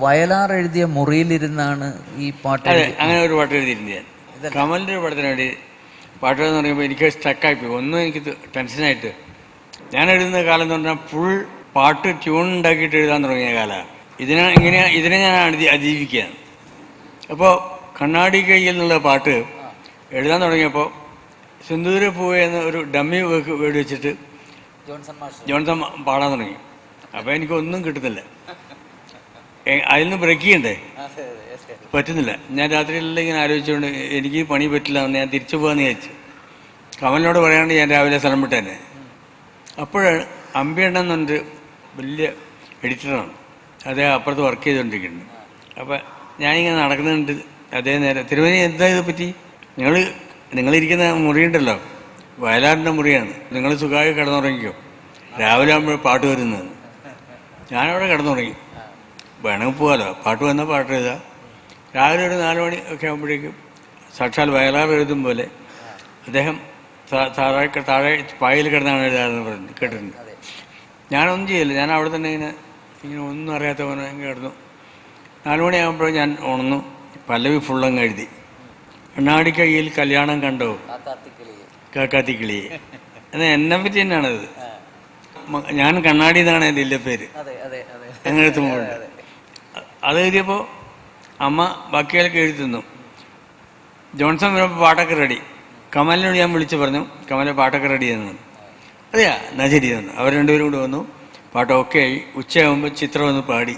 വയലാർ എഴുതിയ മുറിയിലിരുന്നാണ് ഈ പാട്ട് അതെ, അങ്ങനെ ഒരു പാട്ട് എഴുതിയിട്ടുണ്ട് ഞാൻ. കമലിൻ്റെ ഒരു പടത്തിന് വേണ്ടി പാട്ടെന്ന് പറയുമ്പോൾ എനിക്ക് സ്റ്റക്കായിപ്പോയി. ഒന്നും എനിക്ക് ടെൻഷനായിട്ട് ഞാൻ എഴുതുന്ന കാലം എന്ന് പറഞ്ഞാൽ ഫുൾ പാട്ട് ട്യൂൺ ഉണ്ടാക്കിയിട്ട് എഴുതാൻ തുടങ്ങിയ കാലമാണ്. ഇതിനെ ഞാൻ അതിജീവിക്കുകയാണ്. അപ്പോൾ കണ്ണാടി കയ്യിൽ എന്നുള്ള പാട്ട് എഴുതാൻ തുടങ്ങിയപ്പോൾ സിന്ദൂര പൂവേ എന്ന ഒരു ഡമ്മി വേർഡ് വെച്ചിട്ട് ജോൺസൺ പാടാൻ തുടങ്ങി. അപ്പോൾ എനിക്കൊന്നും കിട്ടുന്നില്ല, അതിൽ നിന്ന് ബ്രേക്ക് ചെയ്യണ്ടേ, പറ്റുന്നില്ല. ഞാൻ രാത്രിയിലെല്ലാം ഇങ്ങനെ ആലോചിച്ചുകൊണ്ട് എനിക്ക് പണി പറ്റില്ല എന്ന് ഞാൻ തിരിച്ചു പോകാമെന്ന് വിചാരിച്ചു. കമലിനോട് പറയാണ്ട് ഞാൻ രാവിലെ സ്ഥലം വിട്ട് തന്നെ. അപ്പോഴാണ് അമ്പിയണ്ണൻ എന്നൊരു വലിയ എഡിറ്ററാണ്, അദ്ദേഹം അപ്പുറത്ത് വർക്ക് ചെയ്തുകൊണ്ടിരിക്കുന്നുണ്ട്. അപ്പം ഞാനിങ്ങനെ നടക്കുന്നുണ്ട്. അതേ നേരം തിരുവനി എന്താ ഇതെ പറ്റി, നിങ്ങളിരിക്കുന്ന മുറിയുണ്ടല്ലോ വയലാറിൻ്റെ മുറിയാണ്, നിങ്ങൾ സുഖമായി കിടന്നുറങ്ങിക്കോ, രാവിലെ ആകുമ്പോൾ പാട്ട് വരുന്നത്. ഞാനവിടെ കിടന്നുറങ്ങി. വേണമെങ്കിൽ പോകാമല്ലോ, പാട്ട് വന്നാൽ പാട്ട് എഴുതാം. രാവിലെ ഒരു 4 മണി ഒക്കെ ആകുമ്പോഴേക്കും സാക്ഷാൽ വയലാർ എഴുതും പോലെ അദ്ദേഹം താഴെ പായയിൽ കിടന്നാണ് എഴുതാറെന്ന് പറഞ്ഞു കേട്ടിട്ടുണ്ട്. ഞാനൊന്നും ചെയ്യില്ല, ഞാൻ അവിടെ തന്നെ ഇങ്ങനെ ഒന്നും അറിയാത്ത പോലെ കിടന്നു. 4 മണിയാകുമ്പോൾ ഞാൻ ഉണർന്നു. പല്ലവി ഫുള്ളങ്ങ് എഴുതി. കണ്ണാടി കയ്യിൽ കല്യാണം കണ്ടോ കാക്കാത്തിക്കിളി എന്നാൽ എന്നെ പറ്റി തന്നെയാണത്. ഞാൻ കണ്ണാടി എന്നാണ് എൻ്റെ ഇല്ല പേര്. അങ്ങനെ എത്തുമ്പോൾ അത് എഴുതിയപ്പോൾ അമ്മ ബാക്കിയൊക്കെ എഴുതി തന്നു. ജോൺസൺ വരുമ്പോൾ പാട്ടൊക്കെ റെഡി. കമലിനോട് ഞാൻ വിളിച്ച് പറഞ്ഞു, കമലെ പാട്ടൊക്കെ റെഡി തന്നു. അതെയാ, എന്നാ ശരി തന്നു. അവർ രണ്ടുപേരും കൂടി വന്നു, പാട്ട് ഓക്കെ ആയി. ഉച്ചയാകുമ്പോൾ ചിത്രം ഒന്ന് പാടി.